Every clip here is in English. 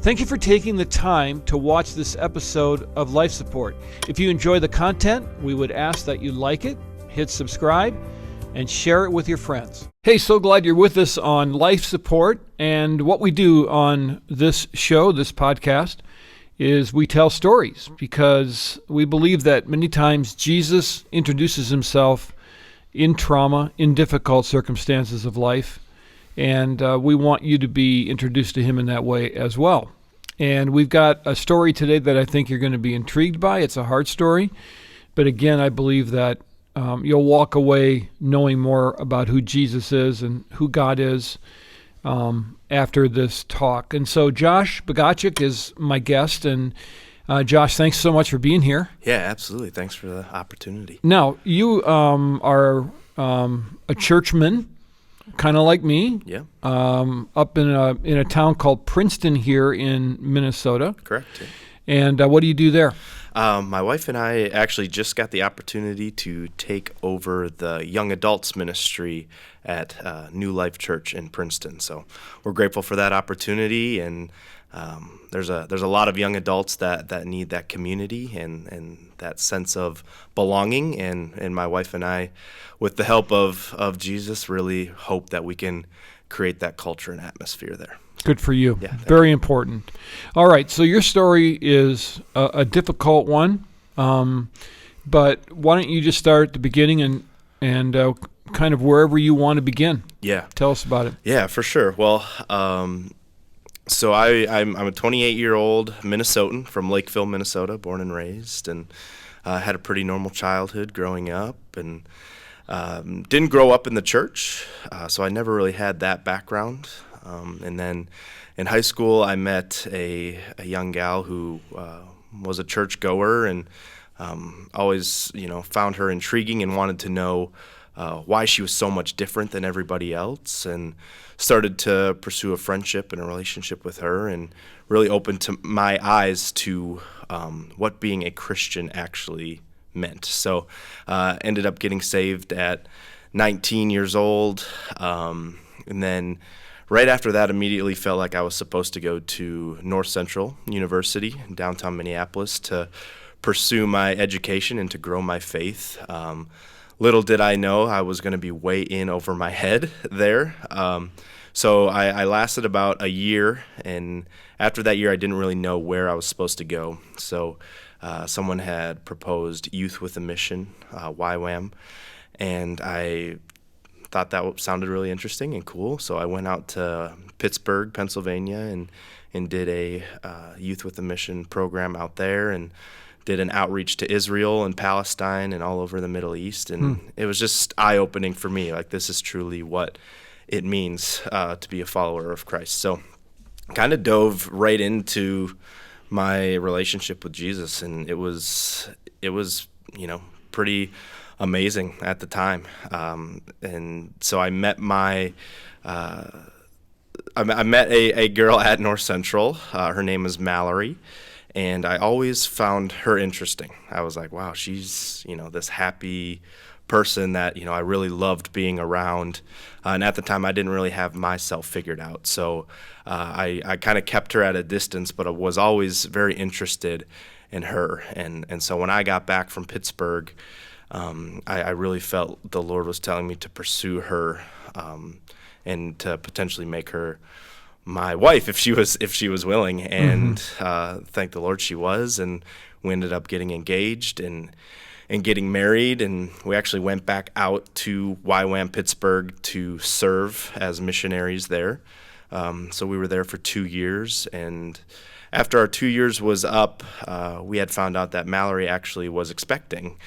Thank you for taking the time to watch this episode of Life Support. If you enjoy the content, we would ask that you like it, hit subscribe, and share it with your friends. Hey, so glad you're with us on Life Support. And what we do on this show, this podcast, is we tell stories because we believe that many times Jesus introduces himself in trauma, in difficult circumstances of life. And we want you to be introduced to him in that way as well. And we've got a story today that I think you're going to be intrigued by. It's a hard story. But again, I believe that you'll walk away knowing more about who Jesus is and who God is after this talk. And so Josh Bogaczyk is my guest. And Josh, thanks so much for being here. Yeah, absolutely. Thanks for the opportunity. Now, you are a churchman, kind of like me. Yeah. Up in a town called Princeton here in Minnesota. Correct. Yeah. And what do you do there? My wife and I actually just got the opportunity to take over the young adults ministry at New Life Church in Princeton. So we're grateful for that opportunity, and there's a lot of young adults that need that community and that sense of belonging. And my wife and I, with the help of Jesus, really hope that we can create that culture and atmosphere there. Good for you. Yeah, very important. All right, so your story is a difficult one, but why don't you just start at the beginning and kind of wherever you want to begin. Yeah. Tell us about it. Yeah, for sure. Well, so I'm a 28-year-old Minnesotan from Lakeville, Minnesota, born and raised, and had a pretty normal childhood growing up, and didn't grow up in the church, so I never really had that background. And then in high school, I met a young gal who was a church goer, and always, found her intriguing and wanted to know why she was so much different than everybody else, and started to pursue a friendship and a relationship with her, and really opened to my eyes to what being a Christian actually meant. So ended up getting saved at 19 years old, and then right after that, immediately felt like I was supposed to go to North Central University in downtown Minneapolis to pursue my education and to grow my faith. Little did I know I was going to be way in over my head there. So I lasted about a year, and after that year, I didn't really know where I was supposed to go. So someone had proposed Youth with a Mission, YWAM, and I thought that sounded really interesting and cool. So I went out to Pittsburgh, Pennsylvania, and did a Youth with a Mission program out there, and did an outreach to Israel and Palestine and all over the Middle East. And it was just eye-opening for me. Like, this is truly what it means to be a follower of Christ. So kind of dove right into my relationship with Jesus, and it was pretty amazing at the time. And so I met I met a girl at North Central. Her name is Mallory, and I always found her interesting. I was like, wow, she's, this happy person that, I really loved being around. And at the time, I didn't really have myself figured out. So I kind of kept her at a distance, but I was always very interested in her. And so when I got back from Pittsburgh, I really felt the Lord was telling me to pursue her and to potentially make her my wife if she was willing. And thank the Lord she was, and we ended up getting engaged and getting married, and we actually went back out to YWAM Pittsburgh to serve as missionaries there. So we were there for 2 years, and after our 2 years was up, we had found out that Mallory actually was expecting.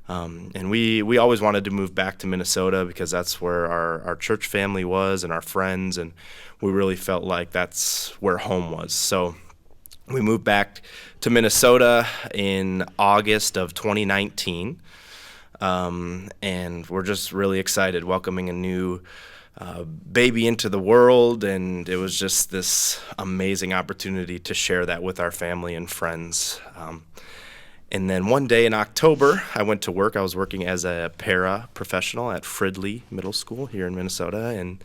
And we always wanted to move back to Minnesota because that's where our church family was and our friends, and we really felt like that's where home was. So we moved back to Minnesota in August of 2019, and we're just really excited, welcoming a new baby into the world, and it was just this amazing opportunity to share that with our family and friends. And then one day in October, I went to work. I was working as a para-professional at Fridley Middle School here in Minnesota, and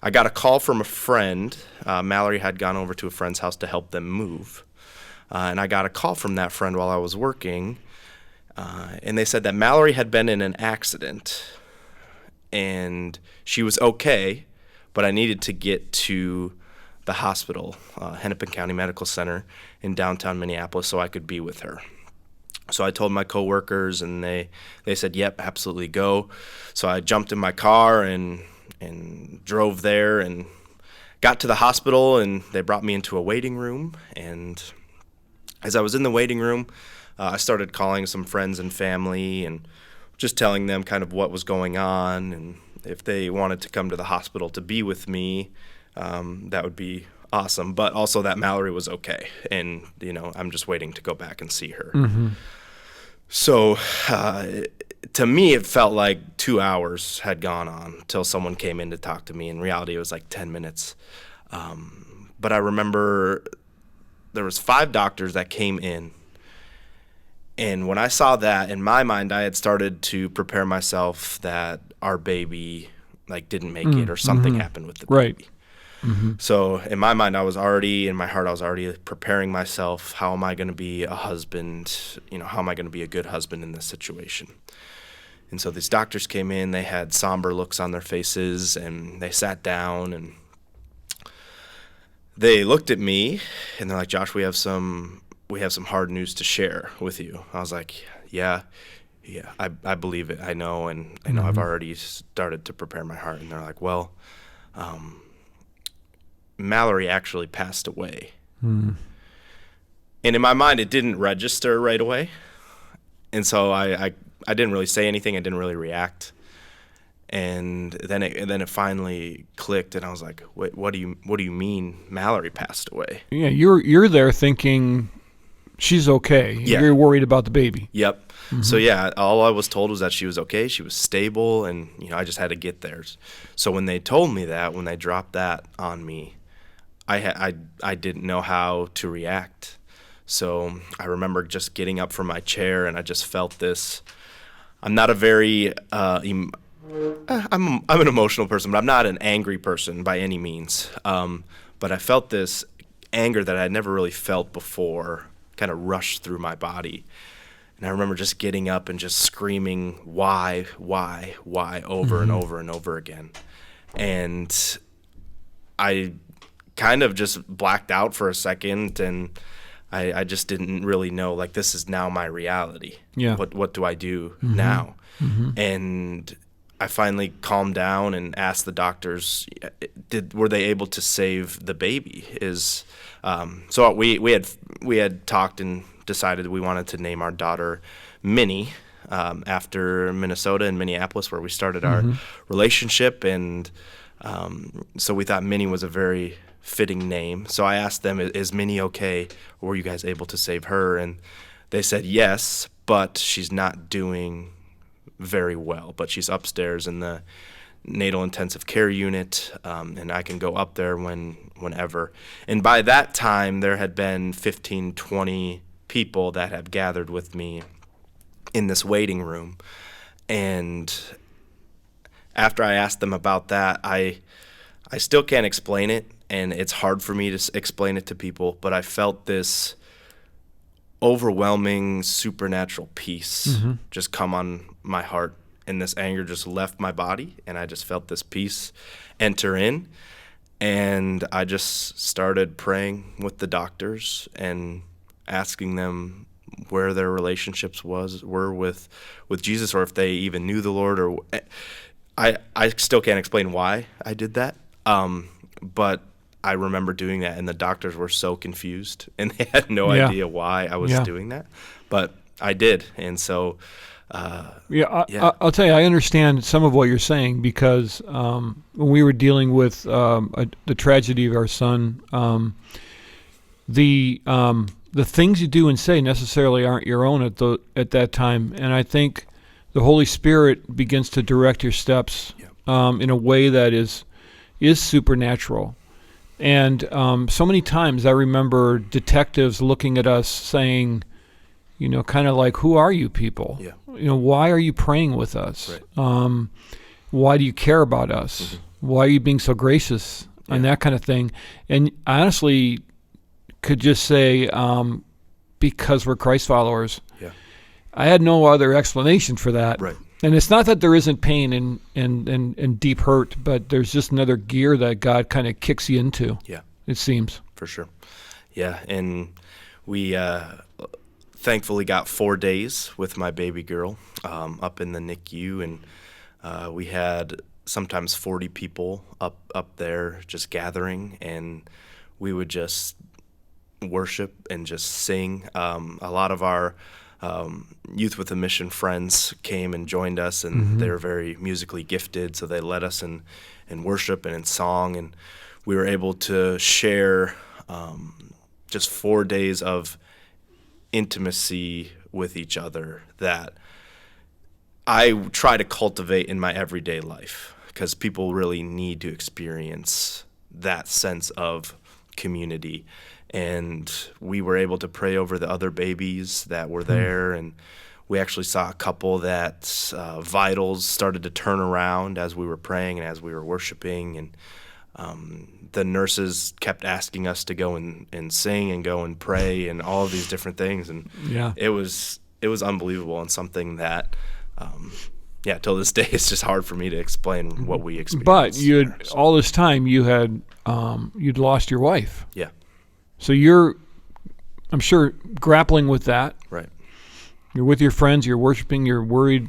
I got a call from a friend. Mallory had gone over to a friend's house to help them move. And I got a call from that friend while I was working. And they said that Mallory had been in an accident. And she was okay, but I needed to get to the hospital, Hennepin County Medical Center in downtown Minneapolis, so I could be with her. So I told my coworkers, and they said, yep, absolutely go. So I jumped in my car and drove there and got to the hospital, and they brought me into a waiting room. And as I was in the waiting room, I started calling some friends and family and just telling them kind of what was going on, and if they wanted to come to the hospital to be with me, that would be awesome. But also that Mallory was okay, and I'm just waiting to go back and see her. Mm-hmm. So to me, it felt like 2 hours had gone on until someone came in to talk to me. In reality, it was like 10 minutes. But I remember there was 5 doctors that came in. And when I saw that, in my mind, I had started to prepare myself that our baby didn't make it, or something happened with the baby. Right. Mm-hmm. So in my mind, I was already preparing myself. How am I going to be a husband? How am I going to be a good husband in this situation? And so these doctors came in. They had somber looks on their faces, and they sat down, and they looked at me, and they're like, Josh, we have some hard news to share with you. I was like, yeah, I believe it. I know, and I know I've already started to prepare my heart. And they're like, well, Mallory actually passed away. And in my mind, it didn't register right away. And so I didn't really say anything. I didn't really react. And then it finally clicked, and I was like, wait, what do you mean Mallory passed away? Yeah, you're there thinking she's okay. Yeah. You're worried about the baby. Yep. Mm-hmm. So yeah, all I was told was that she was okay, she was stable, and I just had to get there. So when they told me that, when they dropped that on me, I didn't know how to react. So I remember just getting up from my chair, and I just felt this. I'm not a very I'm an emotional person, but I'm not an angry person by any means. But I felt this anger that I had never really felt before kind of rush through my body. And I remember just getting up and just screaming, why, over and over and over again. And I kind of just blacked out for a second, and I just didn't really know, this is now my reality. Yeah. What do I do now? And I finally calmed down and asked the doctors, were they able to save the baby? So we had talked and decided we wanted to name our daughter Minnie, after Minnesota and Minneapolis, where we started our relationship, and so we thought Minnie was a very fitting name. So I asked them, is Minnie okay, or were you guys able to save her? And they said yes, but she's not doing very well, but she's upstairs in the natal intensive care unit, and I can go up there whenever. And by that time, there had been 15, 20 people that had gathered with me in this waiting room. And after I asked them about that, I still can't explain it, and it's hard for me to explain it to people, but I felt this overwhelming supernatural peace just come on my heart, and this anger just left my body, and I just felt this peace enter in, and I just started praying with the doctors and asking them where their relationships were with Jesus, or if they even knew the Lord. Or I still can't explain why I did that, but I remember doing that, and the doctors were so confused, and they had no idea why I was doing that, but I did. And so I'll tell you, I understand some of what you're saying, because when we were dealing with the tragedy of our son, the things you do and say necessarily aren't your own at that time, and I think the Holy Spirit begins to direct your steps in a way that is supernatural. And so many times I remember detectives looking at us saying, kind of like, who are you people? Yeah. Why are you praying with us? Right. Why do you care about us? Why are you being so gracious? And that kind of thing. And I honestly could just say, because we're Christ followers. Yeah. I had no other explanation for that. Right. And it's not that there isn't pain and deep hurt, but there's just another gear that God kind of kicks you into. Yeah. It seems. For sure. Yeah. And we thankfully got 4 days with my baby girl up in the NICU, and we had sometimes 40 people up there just gathering, and we would just worship and just sing. A lot of our Youth with a Mission friends came and joined us, and they were very musically gifted, so they led us in worship and in song, and we were able to share just 4 days of intimacy with each other that I try to cultivate in my everyday life, because people really need to experience that sense of community. And we were able to pray over the other babies that were there, and we actually saw a couple that vitals started to turn around as we were praying and as we were worshiping, and the nurses kept asking us to go and sing and go and pray and all of these different things, and it was unbelievable, and something that till this day it's just hard for me to explain what we experienced. But all this time you'd lost your wife. Yeah. So you're, I'm sure, grappling with that. Right. You're with your friends, you're worshiping, you're worried.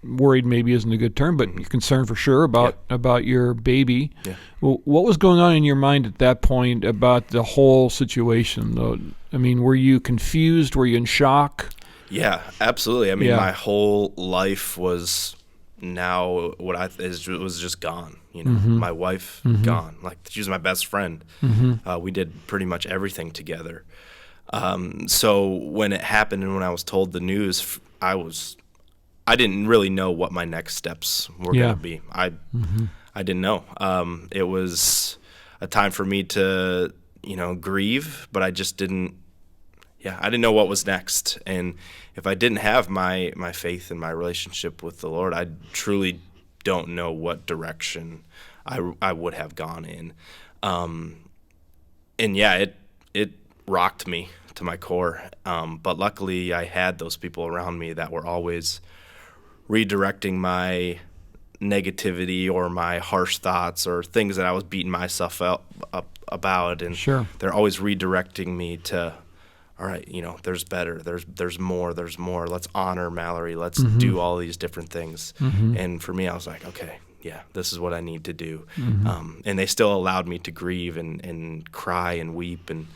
Worried maybe isn't a good term, but you're concerned for sure about your baby. Yeah. Well, what was going on in your mind at that point about the whole situation? I mean, were you confused? Were you in shock? Yeah, absolutely. I mean, my whole life was now was just gone. You know, my wife gone. Like, she was my best friend. We did pretty much everything together. So when it happened and when I was told the news, I didn't really know what my next steps were going to be. I didn't know. It was a time for me to, grieve, but I just didn't. Yeah, I didn't know what was next. And if I didn't have my faith and my relationship with the Lord, I truly don't know what direction I would have gone in. And yeah, it rocked me to my core. But luckily I had those people around me that were always redirecting my negativity or my harsh thoughts or things that I was beating myself up about. And they're always redirecting me to, all right, there's better, there's more. Let's honor Mallory. Let's do all these different things. And for me, I was like, okay, yeah, this is what I need to do. And they still allowed me to grieve and cry and weep and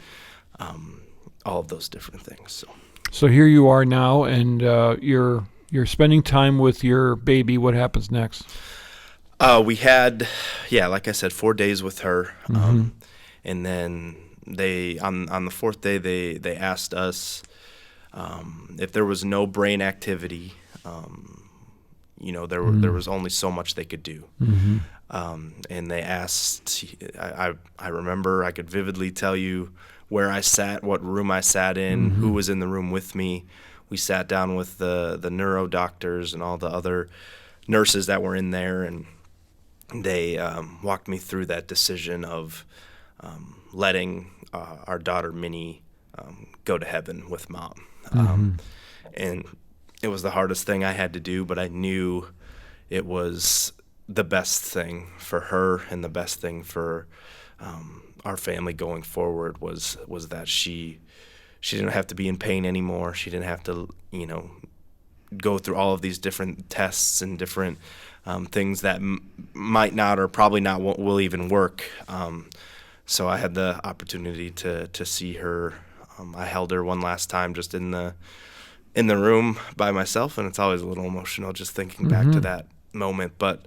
all of those different things. So here you are now, and you're spending time with your baby. What happens next? We had, like I said, 4 days with her. And then they, on the fourth day, they asked us if there was no brain activity, there was only so much they could do. And they asked, I remember, I could vividly tell you where I sat, what room I sat in, who was in the room with me. We sat down with the neuro doctors and all the other nurses that were in there, and they walked me through that decision of letting our daughter Minnie go to heaven with Mom. And it was the hardest thing I had to do, but I knew it was the best thing for her and the best thing for our family going forward was that she didn't have to be in pain anymore. She didn't have to, go through all of these different tests and different things that might not or probably not will even work. So I had the opportunity to see her. I held her one last time just in the room by myself, and it's always a little emotional just thinking back to that moment. But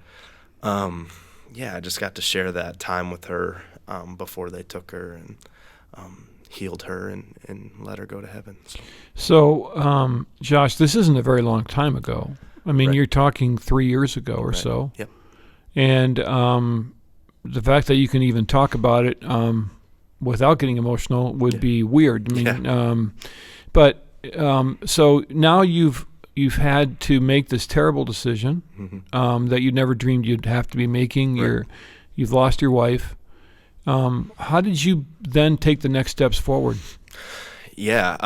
I just got to share that time with her before they took her and healed her and let her go to heaven. So, Josh, this isn't a very long time ago. I mean, You're talking 3 years ago or so. Yep. And the fact that you can even talk about it without getting emotional would be weird. I mean, but so now you've you've had to make this terrible decision that you never dreamed you'd have to be making. Right. You've lost your wife. How did you then take the next steps forward? Yeah,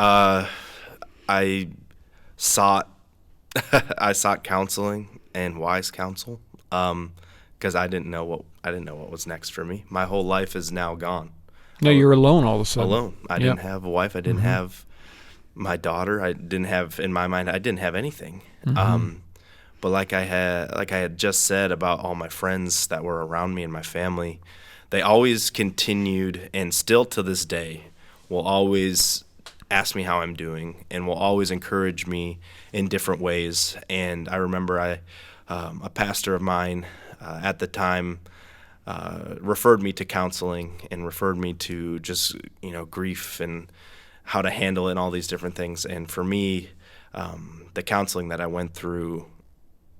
I sought counseling and wise counsel because I didn't know what was next for me. My whole life is now gone. Now you're alone all of a sudden. Alone. I didn't have a wife. I didn't have my daughter. I didn't have, in my mind, I didn't have anything. But like I had just said about all my friends that were around me and my family, they always continued, and still to this day will always ask me how I'm doing and will always encourage me in different ways. And I remember a pastor of mine at the time referred me to counseling and referred me to just, grief and how to handle it and all these different things. And for me, the counseling that I went through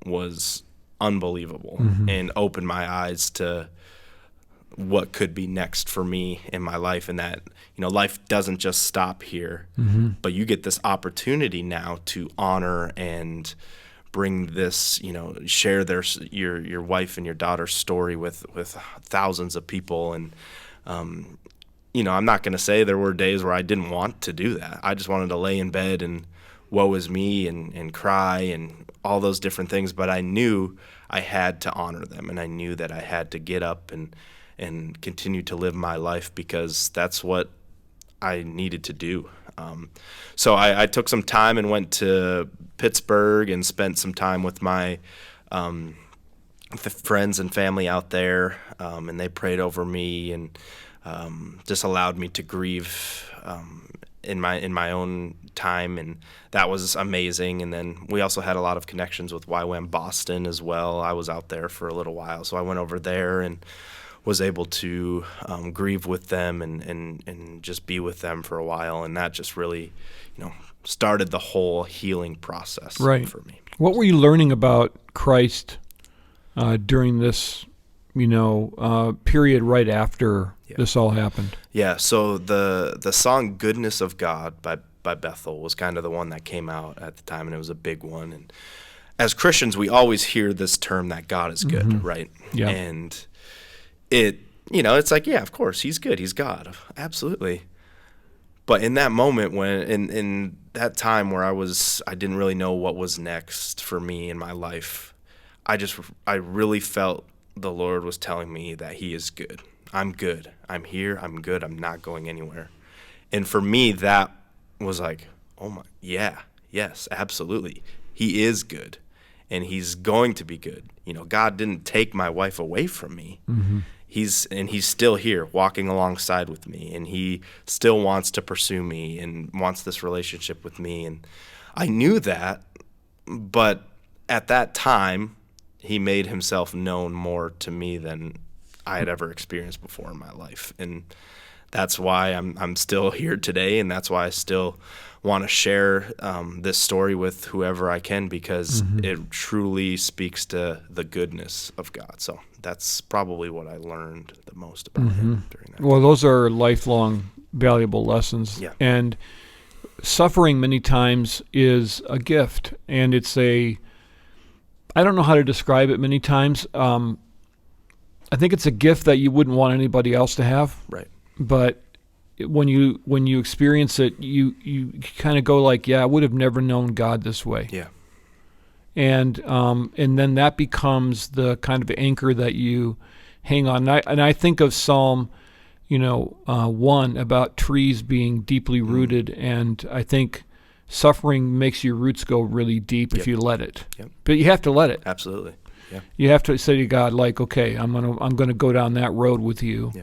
was unbelievable and opened my eyes to what could be next for me in my life, and that life doesn't just stop here, but you get this opportunity now to honor and bring this, share your wife and your daughter's story with thousands of people. And I'm not going to say there were days where I didn't want to do that. I just wanted to lay in bed and woe is me and cry and all those different things, but I knew I had to honor them, and I knew that I had to get up and continue to live my life because that's what I needed to do. So I took some time and went to Pittsburgh and spent some time with my friends and family out there, and they prayed over me and just allowed me to grieve in my own time, and that was amazing. And then we also had a lot of connections with YWAM Boston as well. I was out there for a little while, so I went over there and was able to grieve with them and just be with them for a while, and that just really, started the whole healing process for me. What were you learning about Christ during this, period right after this all happened? Yeah, so the song "Goodness of God" by Bethel was kind of the one that came out at the time, and it was a big one. And as Christians, we always hear this term that God is good, right? Yeah. And it's like, yeah, of course, he's good. He's God. Absolutely. But in that moment when, in that time where I didn't really know what was next for me in my life, I really felt the Lord was telling me that he is good. I'm good. I'm here. I'm good. I'm not going anywhere. And for me, that was like, oh my, yeah, yes, absolutely. He is good. And he's going to be good. God didn't take my wife away from me. He's still here walking alongside with me, and he still wants to pursue me and wants this relationship with me. And I knew that, but at that time, he made himself known more to me than I had ever experienced before in my life. And that's why I'm still here today, and that's why I still want to share this story with whoever I can, because it truly speaks to the goodness of God. So that's probably what I learned the most about him during that time. Those are lifelong valuable lessons. Yeah. And suffering many times is a gift, and I don't know how to describe it many times. I think it's a gift that you wouldn't want anybody else to have. Right. But when you experience it, you kind of go like, yeah, I would have never known God this way. Yeah. And then that becomes the kind of anchor that you hang on. And I think of Psalm, 1 about trees being deeply rooted, and I think suffering makes your roots go really deep if you let it. Yep. But you have to let it. Absolutely. Yeah. You have to say to God, like, okay, I'm gonna go down that road with you. Yeah.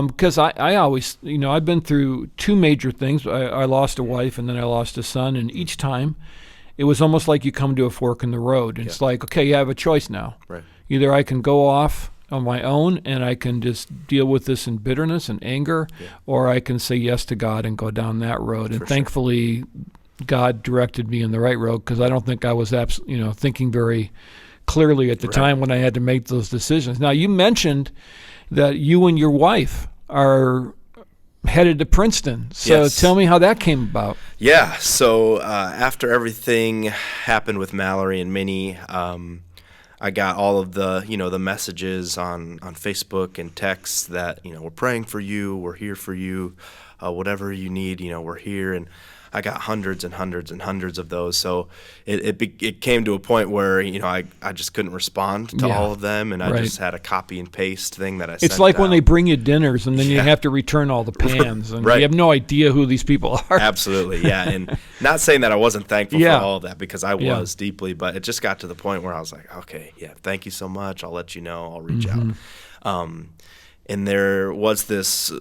Because I always, I've been through two major things. I lost a wife, and then I lost a son, and each time it was almost like you come to a fork in the road. And it's like, okay, you have a choice now. Right. Either I can go off on my own and I can just deal with this in bitterness and anger, or I can say yes to God and go down that road. And thankfully, God directed me in the right road, because I don't think I was thinking very clearly at the time when I had to make those decisions. Now, you mentioned that you and your wife are headed to Princeton. So Yes. tell me how that came about. Yeah. So after everything happened with Mallory and Minnie, I got all of the messages on Facebook and texts that we're praying for you, we're here for you, whatever you need, we're here. And I got hundreds and hundreds and hundreds of those. So it came to a point where I just couldn't respond to all of them, and I just had a copy and paste thing that I sent It's like when out. they bring you dinners and then you have to return all the pans, and Right. you have no idea who these people are. Absolutely, yeah. And not saying that I wasn't thankful Yeah. for all of that, because I was deeply, but it just got to the point where I was like, okay, yeah, thank you so much. I'll let you know. I'll reach out. And there was this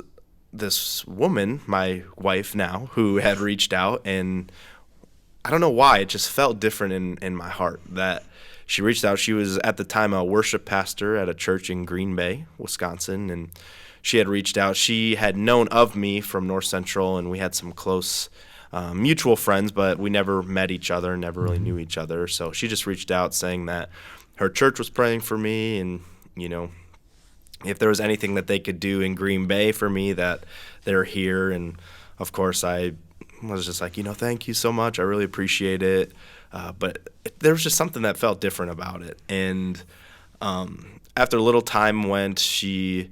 woman, my wife now, who had reached out, and I don't know why, it just felt different in my heart that she reached out. She was at the time a worship pastor at a church in Green Bay, Wisconsin, and she had reached out. She had known of me from North Central, and we had some close mutual friends, but we never met each other, never really knew each other. So she just reached out saying that her church was praying for me, and if there was anything that they could do in Green Bay for me, that they're here. And of course I was just like, thank you so much. I really appreciate it. But there was just something that felt different about it. And after a little time went, she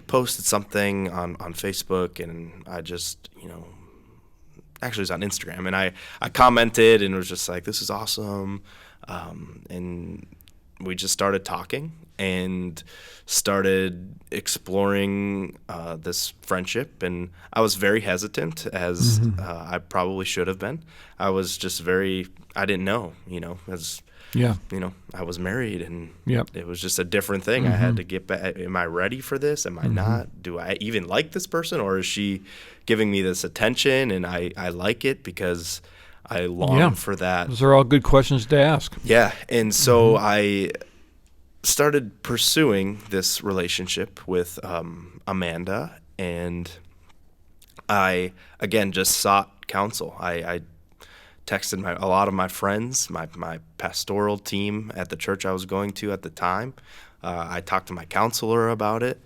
posted something on Facebook, and I just, actually it was on Instagram, and I commented and was just like, this is awesome. And we just started talking and started exploring this friendship. And I was very hesitant, as I probably should have been. I was just I didn't know, as I was married, and it was just a different thing. I had to get back. Am I ready for this? Am I not? Do I even like this person, or is she giving me this attention and I like it because I long for that? Those are all good questions to ask. Yeah. And so I started pursuing this relationship with Amanda, and I, again, just sought counsel. I texted a lot of my friends, my pastoral team at the church I was going to at the time. I talked to my counselor about it,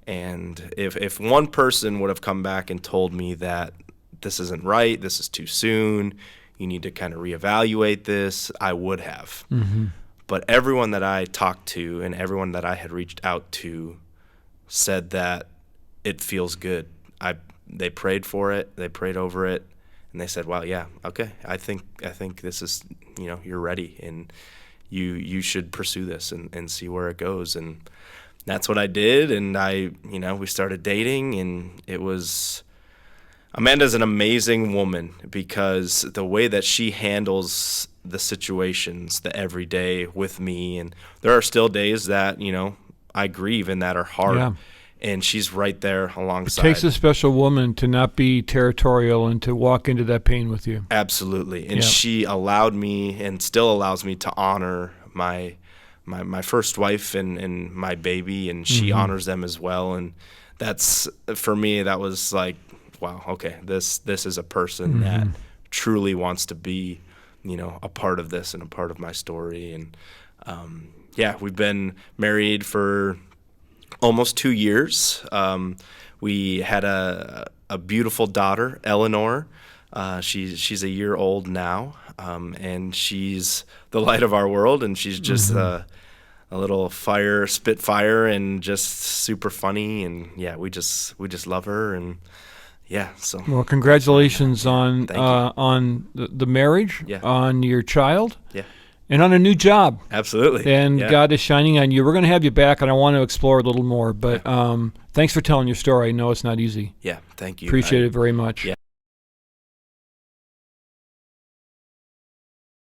and if one person would have come back and told me that this isn't right, this is too soon, you need to kind of reevaluate this, I would have. But everyone that I talked to and everyone that I had reached out to said that it feels good. They prayed for it, they prayed over it, and they said, "Wow, yeah, okay, I think this is, you're ready, and you should pursue this and see where it goes." And that's what I did, and we started dating, and it was. Amanda's an amazing woman, because the way that she handles the situations, the everyday with me, and there are still days that, I grieve and that are hard, and she's right there alongside. It takes a special woman to not be territorial and to walk into that pain with you. Absolutely. And she allowed me, and still allows me, to honor my first wife and my baby, and she honors them as well. And that's, for me, that was like, wow, okay, this is a person that truly wants to be, a part of this and a part of my story. And we've been married for almost 2 years. We had a beautiful daughter, Eleanor. She's a year old now, and she's the light of our world, and she's just a little spitfire, and just super funny. And we just love her. And so. Well, congratulations on the marriage, on your child, and on a new job. Absolutely. And God is shining on you. We're going to have you back, and I want to explore a little more. But thanks for telling your story. I know it's not easy. Yeah, thank you. Appreciate it very much. Yeah.